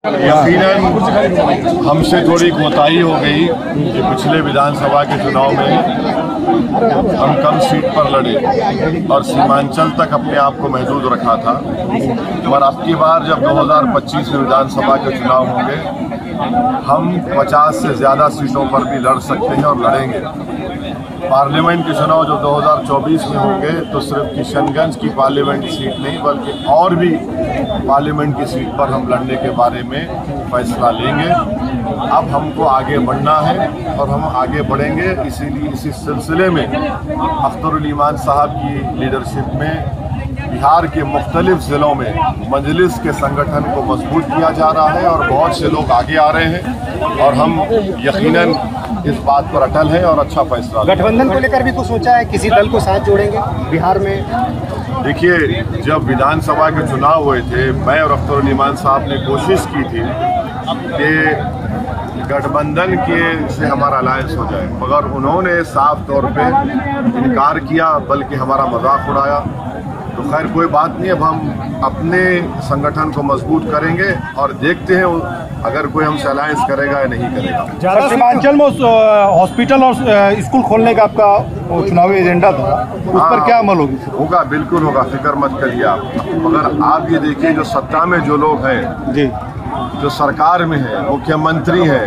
यकीनन हमसे थोड़ी कोताही हो गई कि पिछले विधानसभा के चुनाव में हम कम सीट पर लड़े और सीमांचल तक अपने आप को महदूद रखा था। पर अब की बार जब 2025 में विधानसभा के चुनाव होंगे, हम 50 से ज़्यादा सीटों पर भी लड़ सकते हैं और लड़ेंगे। पार्लियामेंट के चुनाव जो 2024 में होंगे तो सिर्फ किशनगंज की पार्लियामेंट सीट नहीं बल्कि और भी पार्लियामेंट की सीट पर हम लड़ने के बारे में फैसला लेंगे। अब हमको आगे बढ़ना है और हम आगे बढ़ेंगे। इसीलिए इसी सिलसिले में अख्तरुल ईमान साहब की लीडरशिप में बिहार के मुख्तलिफ ज़िलों में मजलिस के संगठन को मजबूत किया जा रहा है और बहुत से लोग आगे आ रहे हैं और हम यकीनन इस बात पर अटल है और अच्छा फैसला। गठबंधन को लेकर भी कुछ सोचा है? किसी दल को साथ जोड़ेंगे बिहार में? देखिए, जब विधानसभा के चुनाव हुए थे, मैं और अख्तरुल ईमान साहब ने कोशिश की थी कि गठबंधन के से हमारा अलायंस हो जाए, मगर उन्होंने साफ तौर पे इनकार किया, बल्कि हमारा मजाक उड़ाया। तो खैर कोई बात नहीं, अब हम अपने संगठन को मजबूत करेंगे और देखते हैं अगर कोई हमसे अलायंस करेगा या नहीं करेगा। सीमांचल में हॉस्पिटल और स्कूल खोलने का आपका चुनावी एजेंडा था, उस पर क्या अमल होगी? होगा, बिल्कुल होगा, फिक्र मत करिए आप। मगर आप ये देखिए, जो सत्ता में जो लोग हैं जी, जो सरकार में है, मुख्यमंत्री है,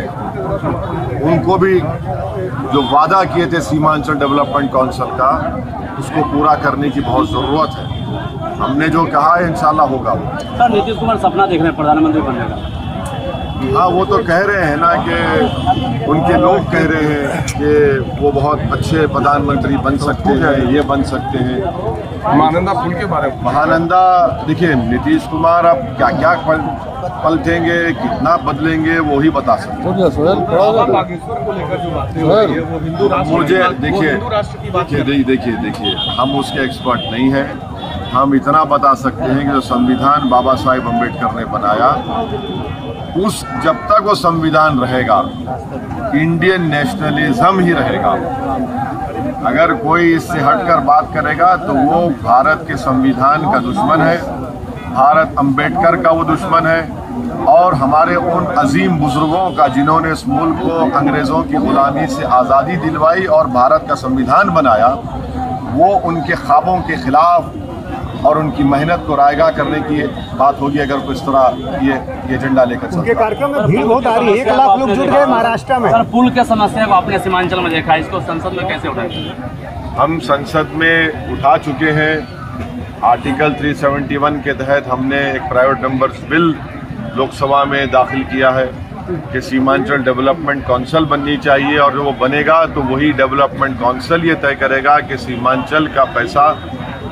उनको भी जो वादा किए थे सीमांचल डेवलपमेंट काउंसिल का, उसको पूरा करने की बहुत ज़रूरत है। हमने जो कहा है इंशाल्लाह होगा। सर, नीतीश कुमार सपना देख रहे हैं प्रधानमंत्री बनने का। हाँ, वो तो कह रहे हैं ना कि उनके लोग कह रहे हैं कि वो बहुत अच्छे प्रधानमंत्री बन सकते हैं, ये बन सकते हैं। महानंदा पुल के बारे में, महानंदा, देखिए नीतीश कुमार अब क्या क्या पलटेंगे, कितना बदलेंगे, वो ही बता सकते हैं। बागेश्वर को लेकर जो बातें हो रही है वो हिंदू राष्ट्र, मुझे देखिए हम उसके एक्सपर्ट नहीं हैं। हम इतना बता सकते हैं कि जो संविधान बाबा साहेब अम्बेडकर ने बनाया, जब तक वो संविधान रहेगा, इंडियन नेशनलिज्म ही रहेगा। अगर कोई इससे हटकर बात करेगा तो वो भारत के संविधान का दुश्मन है, भारत अम्बेडकर का वो दुश्मन है और हमारे उन अजीम बुजुर्गों का जिन्होंने इस मुल्क को अंग्रेज़ों की गुलामी से आज़ादी दिलवाई और भारत का संविधान बनाया, वो उनके ख्वाबों के खिलाफ और उनकी मेहनत को रायगा करने की बात होगी अगर कोई इस तरह ये एजेंडा लेकर चलता है। उनके कार्यक्रम में भीड़ बहुत आ रही है, 1 लाख लोग जुट गए महाराष्ट्र में। सर, पुल के समस्या को आपने सीमांचल में देखा, इसको संसद में कैसे उठाएंगे? हम संसद में उठा चुके हैं। आर्टिकल 371 के तहत हमने एक प्राइवेट मेंबर्स बिल लोकसभा में दाखिल किया है कि सीमांचल डेवलपमेंट काउंसिल बननी चाहिए और जो वो बनेगा तो वही डेवलपमेंट काउंसिल ये तय करेगा कि सीमांचल का पैसा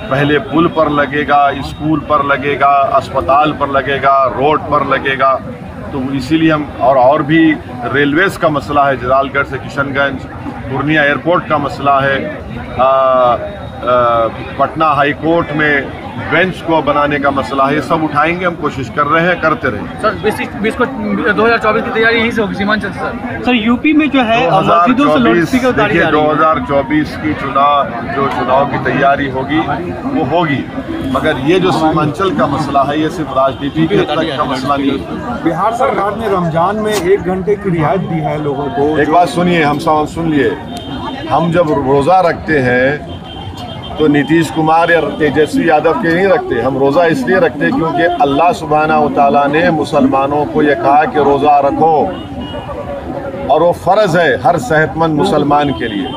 पहले पुल पर लगेगा, स्कूल पर लगेगा, अस्पताल पर लगेगा, रोड पर लगेगा। तो इसीलिए हम और भी रेलवेज का मसला है, जलालगढ़ से किशनगंज, पूर्णिया एयरपोर्ट का मसला है, पटना हाई कोर्ट में बेंच को बनाने का मसला है, ये सब उठाएंगे। हम कोशिश कर रहे हैं, करते रहेंगे। सर, 2024 की तैयारी यहीं से होगी सीमांचल से? सर, यूपी में जो है 2024 की चुनाव की तैयारी होगी वो होगी, मगर ये जो सीमांचल का मसला है ये सिर्फ राजनीति के तक का मसला नहीं है। बिहार सरकार ने रमजान में 1 घंटे की रियायत दी है लोगों को। एक बात सुनिए, हम सब सुन लिए, हम जब रोज़ा रखते हैं तो नीतीश कुमार या तेजस्वी यादव के नहीं रखते। हम रोज़ा इसलिए रखते क्योंकि अल्लाह सुब्हानहू व तआला ने मुसलमानों को यह कहा कि रोज़ा रखो और वो फ़र्ज़ है हर सेहतमंद मुसलमान के लिए।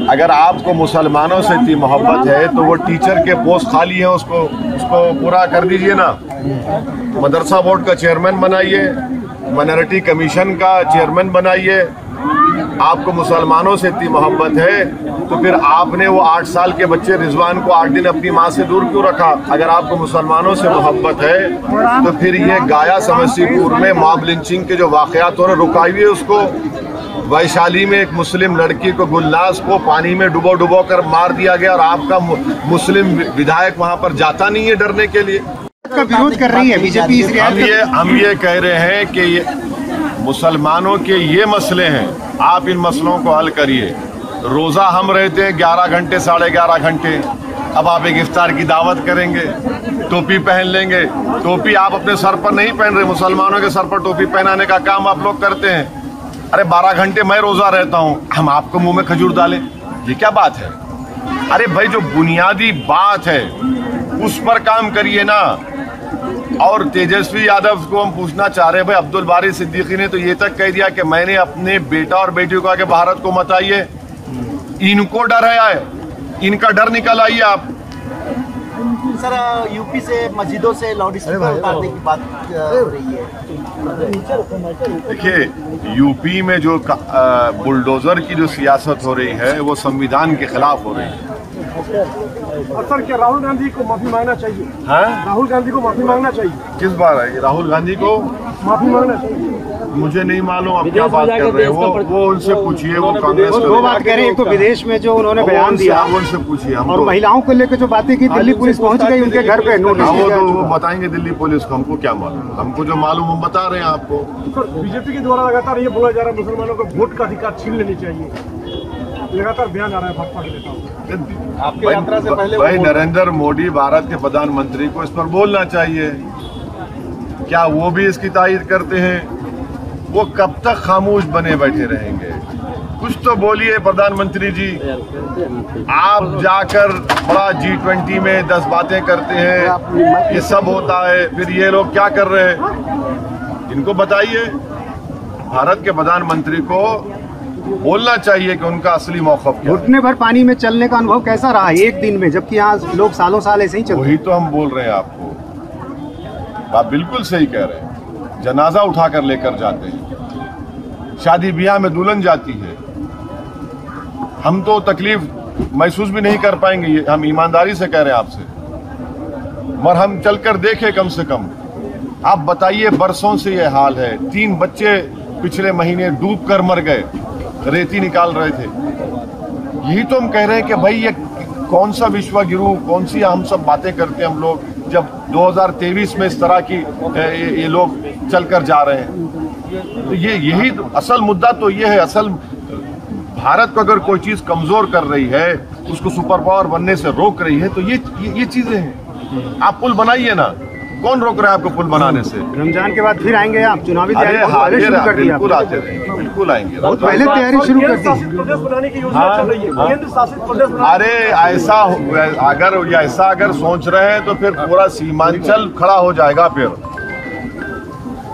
अगर आपको मुसलमानों से इतनी मोहब्बत है तो वो टीचर के पोस्ट खाली हैं, उसको पूरा कर दीजिए ना। मदरसा बोर्ड का चेयरमैन बनाइए, माइनॉरिटी कमीशन का चेयरमैन बनाइए। आपको मुसलमानों से इतनी मोहब्बत है तो फिर आपने वो 8 साल के बच्चे रिजवान को 8 दिन अपनी माँ से दूर क्यों रखा? अगर आपको मुसलमानों से मोहब्बत है तो फिर ये गाया समस्तीपुर में मॉब लिंचिंग के जो वाक़यात हो रहे, रुकाइए उसको। वैशाली में एक मुस्लिम लड़की को, गुलनाज को पानी में डुबो कर मार दिया गया और आपका मुस्लिम विधायक वहाँ पर जाता नहीं है डरने के लिए। का विरोध कर रही है बीजेपी। हम ये कह रहे हैं कि ये मुसलमानों के ये मसले हैं, आप इन मसलों को हल करिए। रोज़ा हम रहते हैं 11 घंटे 11.5 घंटे, अब आप एक इफ्तार की दावत करेंगे, टोपी पहन लेंगे। टोपी आप अपने सर पर नहीं पहन रहे, मुसलमानों के सर पर टोपी पहनाने का काम आप लोग करते हैं। अरे 12 घंटे मैं रोजा रहता हूं, हम आपको मुंह में खजूर डालें, ये क्या बात है? अरे भाई जो बुनियादी बात है उस पर काम करिए ना। और तेजस्वी यादव को हम पूछना चाह रहे हैं, भाई अब्दुल बारी सिद्दीकी ने तो ये तक कह दिया कि मैंने अपने बेटा और बेटी को आके भारत को मत आइए। इनको डर है, इनका डर निकल आइए आप। सर यूपी से मस्जिदों से लाउड स्पीकर उतारने की बात हो रही है। देखिए यूपी में जो बुलडोजर की जो सियासत हो रही है वो संविधान के खिलाफ हो रही है। सर क्या राहुल गांधी को माफी मांगना चाहिए? हाँ? राहुल गांधी को माफी मांगना चाहिए। किस बार है राहुल गांधी को माफी मांगना चाहिए? मुझे नहीं मालूम आप क्या बात कर रहे हो, वो उनसे पूछिए। वो कांग्रेस दो बात कह रहे हैं, एक तो विदेश में जो उन्होंने बयान दिया, उनसे पूछिए। और महिलाओं को लेकर जो बातें की, दिल्ली पुलिस पहुंच गई उनके घर पे नोटिस। वो बताएंगे दिल्ली पुलिस को, हमको क्या मालूम। हमको जो मालूम हम बता रहे हैं आपको। सर बीजेपी के द्वारा लगातार ये बोला जा रहा है मुसलमानों को वोट का अधिकार छीन लेनी चाहिए, लगातार बयान आ रहा है भाजपा के नेताओं। आपकी यात्रा से पहले भाई नरेंद्र मोदी भारत के प्रधानमंत्री को इस पर बोलना चाहिए। क्या वो भी इसकी तायद करते हैं? वो कब तक खामोश बने बैठे रहेंगे? कुछ तो बोलिए प्रधानमंत्री जी। आप जाकर बड़ा G20 में 10 बातें करते हैं, ये सब होता है, फिर ये लोग क्या कर रहे हैं? इनको बताइए। भारत के प्रधानमंत्री को बोलना चाहिए कि उनका असली मौक़िफ़ क्या है। घुटने भर पानी में चलने का अनुभव कैसा रहा एक दिन में, जबकि यहाँ लोग सालों साल ऐसे ही चलते? वही तो हम बोल रहे हैं आपको। आप बिल्कुल सही कह रहे हैं। जनाजा उठाकर लेकर जाते हैं, शादी ब्याह में दुल्हन जाती है, हम तो तकलीफ महसूस भी नहीं कर पाएंगे, ये हम ईमानदारी से कह रहे हैं आपसे। मगर हम चलकर देखें कम से कम। आप बताइए, बरसों से ये हाल है। 3 बच्चे पिछले महीने डूब कर मर गए, रेती निकाल रहे थे। यही तो हम कह रहे हैं कि भाई ये कौन सा विश्व गुरु, कौन सी हम सब बातें करते हैं हम लोग, जब 2023 में इस तरह की ये लोग चलकर जा रहे हैं। तो यही तो असल मुद्दा तो ये है। असल भारत को अगर कोई चीज कमजोर कर रही है, उसको सुपर पावर बनने से रोक रही है, तो ये चीजें हैं। आप पुल बनाइए ना, कौन रोक रहा है आपको पुल बनाने से? रमजान के बाद फिर आएंगे आप? चुनावी तैयारी बिल्कुल आते रहेंगे, बिल्कुल आएंगे। पहले तैयारी शुरू कर दी। प्रदेश बनाने की योजना चल रही है, केंद्र शासित प्रदेश बनाने। अरे ऐसा अगर सोच रहे हैं तो फिर पूरा सीमांचल खड़ा हो जाएगा। फिर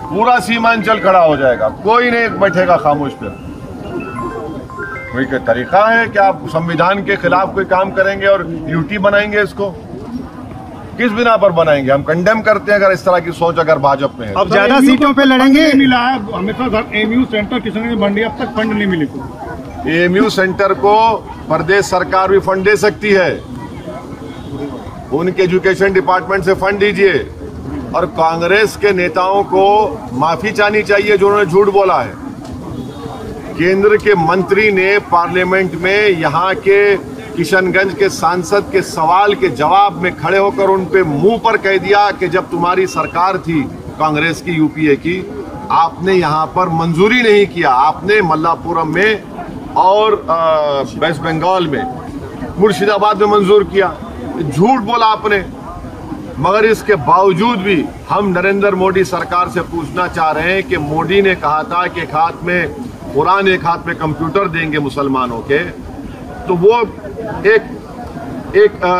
पूरा सीमांचल खड़ा हो जाएगा, कोई नहीं बैठेगा खामोश। फिर कोई का तरीका है कि आप संविधान के खिलाफ कोई काम करेंगे और यूटी बनाएंगे? इसको किस बिना पर बनाएंगे? हम कंडेम करते हैं अगर इस तरह की सोच अगर भाजपा में है। अब ज्यादा सीटों पे लड़ेंगे। मिला है हमेशा एमयू सेंटर किशनगंज मंडी, अब तक फंड नहीं मिले को। एमयू सेंटर को प्रदेश सरकार भी फंड दे सकती है, उनके एजुकेशन डिपार्टमेंट से फंड दीजिए। और कांग्रेस के नेताओं को माफी चाहनी चाहिए जो उन्होंने झूठ बोला है। केंद्र के मंत्री ने पार्लियामेंट में यहाँ के किशनगंज के सांसद के सवाल के जवाब में खड़े होकर उन पे मुंह पर कह दिया कि जब तुम्हारी सरकार थी कांग्रेस की, यूपीए की, आपने यहाँ पर मंजूरी नहीं किया। आपने मल्लापुरम में और वेस्ट बंगाल में, मुर्शिदाबाद में मंजूर किया। झूठ बोला आपने। मगर इसके बावजूद भी हम नरेंद्र मोदी सरकार से पूछना चाह रहे हैं कि मोदी ने कहा था कि एक हाथ में कुरान, एक हाथ में कंप्यूटर देंगे मुसलमानों के, तो वो एक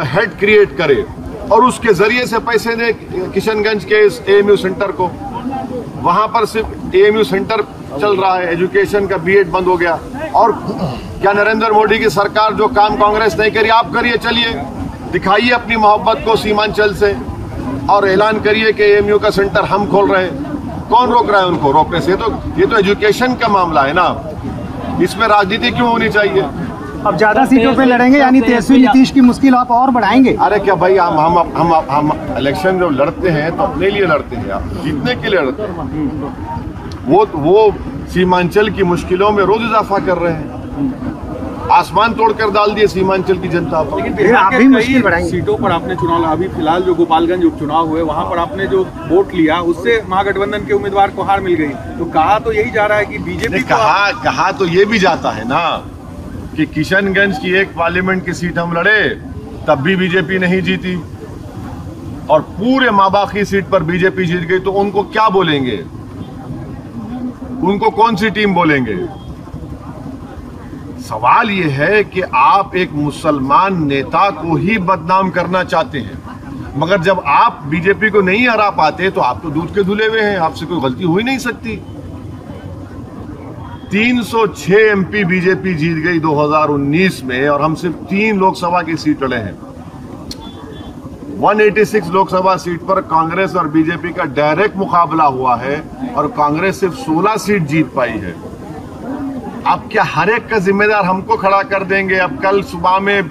हेड क्रिएट करे और उसके जरिए से पैसे दे किशनगंज के इस एएमयू सेंटर को। वहां पर सिर्फ एएमयू सेंटर चल रहा है, एजुकेशन का बीएड बंद हो गया। और क्या नरेंद्र मोदी की सरकार जो काम कांग्रेस नहीं करी, आप करिए। चलिए दिखाइए अपनी मोहब्बत को सीमांचल से और ऐलान करिए कि एएमयू का सेंटर हम खोल रहे हैं। कौन रोक रहा है उनको रोकने से? ये तो एजुकेशन का मामला है ना, इसमें राजनीति क्यों होनी चाहिए? अब ज्यादा सीटों पे लड़ेंगे यानी तेजस्वी नीतीश की मुश्किल आप और बढ़ाएंगे? अरे क्या भाई, हम इलेक्शन जब लड़ते हैं तो अपने लिए लड़ते हैं, आप जीतने के लिए लड़ते हैं। वो सीमांचल की मुश्किलों में रोज इजाफा कर रहे हैं, आसमान तोड़कर डाल दिए सीमांचल की जनता पर। लेकिन बिहार के कई सीटों पर आपने चुनाव, अभी फिलहाल जो गोपालगंज उपचुनाव हुए वहां पर आपने जो वोट लिया उससे महागठबंधन के उम्मीदवार को हार मिल गई। तो कहा तो यही जा रहा है कि बीजेपी कहा तो ये भी जाता है ना कि किशनगंज की एक पार्लियामेंट की सीट हम लड़े तब भी बीजेपी नहीं जीती, और पूरे माबाकी सीट पर बीजेपी जीत गई, तो उनको क्या बोलेंगे? उनको कौन सी टीम बोलेंगे? सवाल यह है कि आप एक मुसलमान नेता को ही बदनाम करना चाहते हैं, मगर जब आप बीजेपी को नहीं हरा पाते तो आप तो दूध के धुले हुए हैं, आपसे कोई गलती हो ही नहीं सकती। 306 एमपी बीजेपी जीत गई 2019 में, और हम सिर्फ 3 लोकसभा की सीट लड़े हैं। 186 लोकसभा सीट पर कांग्रेस और बीजेपी का डायरेक्ट मुकाबला हुआ है, और कांग्रेस सिर्फ 16 सीट जीत पाई है। अब क्या हर एक का जिम्मेदार हमको खड़ा कर देंगे? अब कल सुबह में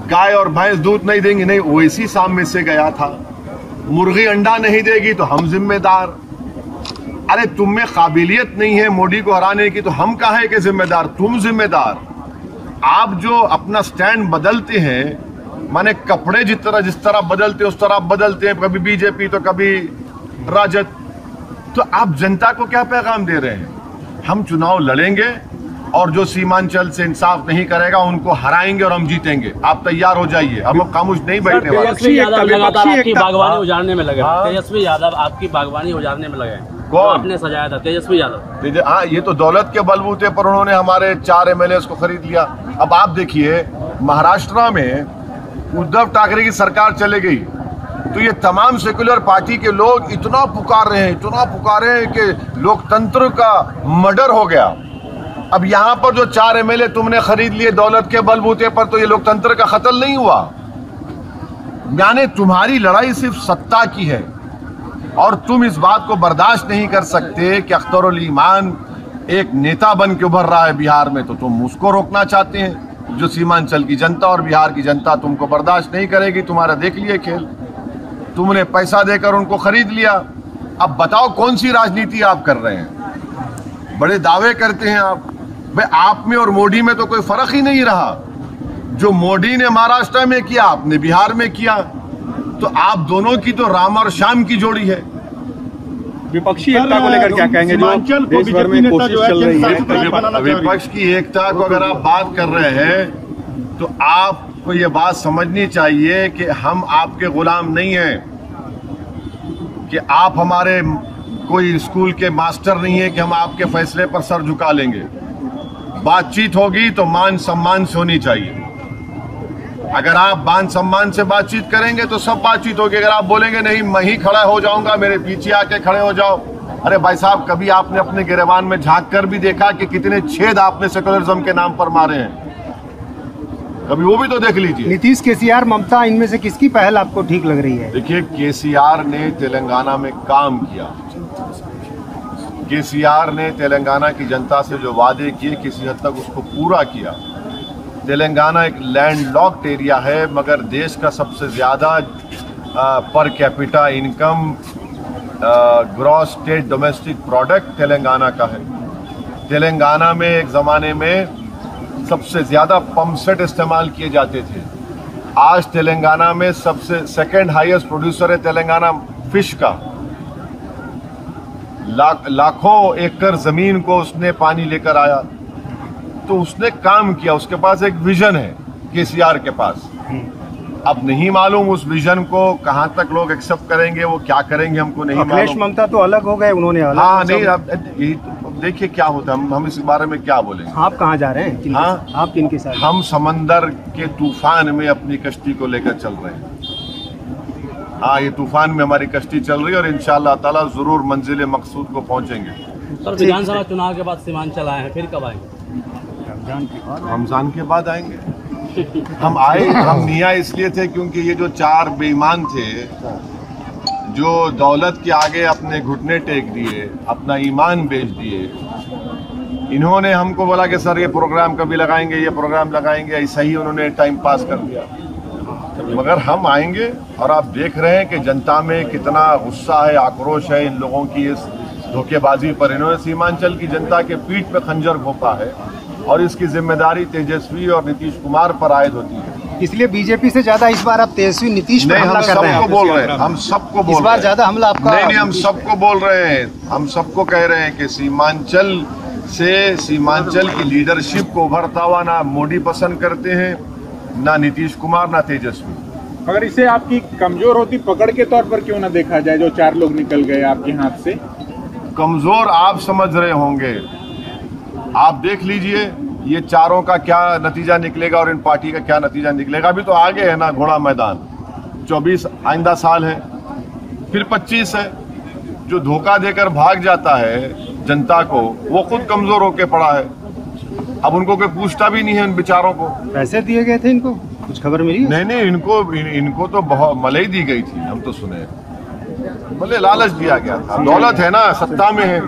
गाय और भैंस दूध नहीं देंगी, नहीं, ओवैसी सामने से गया था। मुर्गी अंडा नहीं देगी तो हम जिम्मेदार। अरे तुम में काबिलियत नहीं है मोदी को हराने की, तो हम काहे के जिम्मेदार? तुम जिम्मेदार। आप जो अपना स्टैंड बदलते हैं, माने कपड़े जिस तरह बदलते उस तरह बदलते हैं, कभी बीजेपी तो कभी राजद, तो आप जनता को क्या पैगाम दे रहे हैं? हम चुनाव लड़ेंगे और जो सीमांचल से इंसाफ नहीं करेगा उनको हराएंगे और हम जीतेंगे। आप तैयार हो जाइए, अब खामोश नहीं बैठने वाले। तेजस्वी यादव लगातार आपकी बागवानी उजाड़ने में लगे। तेजस्वी यादव आपकी बागवानी उजाड़ने में लगे। कौन आपने सजाया था? तेजस्वी यादव। हाँ, ये तो दौलत के बलबूते पर उन्होंने हमारे 4 MLAs को खरीद लिया। अब आप देखिए, महाराष्ट्र में उद्धव ठाकरे की सरकार चले गई तो ये तमाम सेक्युलर पार्टी के लोग इतना पुकार रहे हैं कि लोकतंत्र का मर्डर हो गया। अब यहाँ पर जो 4 MLA तुमने खरीद लिए दौलत के बलबूते पर, तो ये लोकतंत्र का कत्ल नहीं हुआ? यानी तुम्हारी लड़ाई सिर्फ सत्ता की है, और तुम इस बात को बर्दाश्त नहीं कर सकते कि अख्तरुल ईमान एक नेता बन के उभर रहा है बिहार में, तो तुम उसको रोकना चाहते हैं। जो सीमांचल की जनता और बिहार की जनता तुमको बर्दाश्त नहीं करेगी। तुम्हारा देख लिए खेल, तुमने पैसा देकर उनको खरीद लिया। अब बताओ कौन सी राजनीति आप कर रहे हैं? बड़े दावे करते हैं आप, भाई आप में और मोदी में तो कोई फर्क ही नहीं रहा। जो मोदी ने महाराष्ट्र में किया आपने बिहार में किया, तो आप दोनों की तो राम और श्याम की जोड़ी है। विपक्षी एकता को लेकर क्या कहेंगे, जो देश भर में कोशिश चल रही है? विपक्ष की एकता को अगर आप बात कर रहे हैं तो आपको ये बात समझनी चाहिए कि हम आपके गुलाम नहीं हैं, कि आप हमारे कोई स्कूल के मास्टर नहीं है कि हम आपके फैसले पर सर झुका लेंगे। बातचीत होगी तो मान सम्मान से होनी चाहिए। अगर आप मान सम्मान से बातचीत करेंगे तो सब बातचीत होगी। अगर आप बोलेंगे नहीं मैं ही खड़ा हो जाऊंगा, मेरे पीछे आके खड़े हो जाओ, अरे भाई साहब, कभी आपने अपने गिरेबान में झांक कर भी देखा कि कितने छेद आपने सेकुलरिज्म के नाम पर मारे हैं? कभी वो भी तो देख लीजिए। नीतीश, केसीआर, ममता, इनमें से किसकी पहल आपको ठीक लग रही है? देखिए, केसीआर ने तेलंगाना में काम किया। केसीआर ने तेलंगाना की जनता से जो वादे किए किसी हद तक उसको पूरा किया। तेलंगाना एक लैंडलॉक्ड एरिया है, मगर देश का सबसे ज़्यादा per capita income, gross state domestic product Telangana का है। तेलंगाना में एक ज़माने में सबसे ज़्यादा पंप सेट इस्तेमाल किए जाते थे। आज तेलंगाना में सबसे सेकंड हाईएस्ट प्रोड्यूसर है तेलंगाना फिश का। लाखों एकड़ ज़मीन को उसने पानी लेकर आया, तो उसने काम किया। उसके पास एक विजन है केसीआर के पास। अब नहीं मालूम उस विजन को कहां तक लोग एक्सेप्ट करेंगे, वो क्या करेंगे हमको नहीं मालूम। ममता तो अलग हो गए, उन्होंने अलग। हाँ नहीं, अब देखिए क्या होता है, हम इस बारे में क्या बोलेंगे। आप कहाँ जा रहे हैं? हाँ, आप किनके साथ? हम समंदर के तूफान में अपनी कश्ती को लेकर चल रहे हैं। हाँ, ये तूफान में हमारी कश्ती चल रही है और इंशाअल्लाह ताला जरूर मंजिल मकसूद को पहुंचेंगे। सर, विधानसभा चुनाव के बाद सीमांचल आए हैं, फिर कब आएंगे? रमजान के बाद आएंगे। हम आए, हम निया इसलिए थे क्योंकि ये जो 4 बेईमान थे जो दौलत के आगे अपने घुटने टेक दिए, अपना ईमान बेच दिए, इन्होंने हमको बोला कि सर ये प्रोग्राम कभी लगाएंगे, ये प्रोग्राम लगाएंगे, ऐसा ही उन्होंने टाइम पास कर दिया। मगर हम आएंगे और आप देख रहे हैं कि जनता में कितना गुस्सा है, आक्रोश है इन लोगों की इस धोखेबाजी पर। इन्होंने सीमांचल की जनता के पीठ पे खंजर घोंपा है और इसकी जिम्मेदारी तेजस्वी और नीतीश कुमार पर आयद होती है। इसलिए बीजेपी से ज्यादा इस बार आप तेजस्वी नीतीश पर हमला कर रहे हैं। बोल रहे हैं, हम सबको बोल रहे हैं। इस बार ज्यादा हमला आपका नहीं, हम सबको बोल रहे हैं। हम सबको कह रहे हैं कि सीमांचल से, सीमांचल की लीडरशिप को उभरता हुआ ना मोदी पसंद करते हैं, ना नीतीश कुमार ना तेजस्वी। अगर इसे आपकी कमजोर होती पकड़ के तौर पर क्यों ना देखा जाए, जो 4 लोग निकल गए आपके हाथ से? कमजोर आप समझ रहे होंगे, आप देख लीजिए ये चारों का क्या नतीजा निकलेगा और इन पार्टी का क्या नतीजा निकलेगा। अभी तो आगे है ना घोड़ा मैदान, 24 आइंदा साल है, फिर 25 है। जो धोखा देकर भाग जाता है जनता को, वो खुद कमजोर होकर पड़ा है। अब उनको कोई पूछता भी नहीं है इन बेचारों को। पैसे दिए गए थे इनको, कुछ खबर मिली? नहीं, इनको तो बहुत मलाई दी गई थी, हम तो सुने, भले लालच दिया गया था। दौलत है ना, सत्ता में है।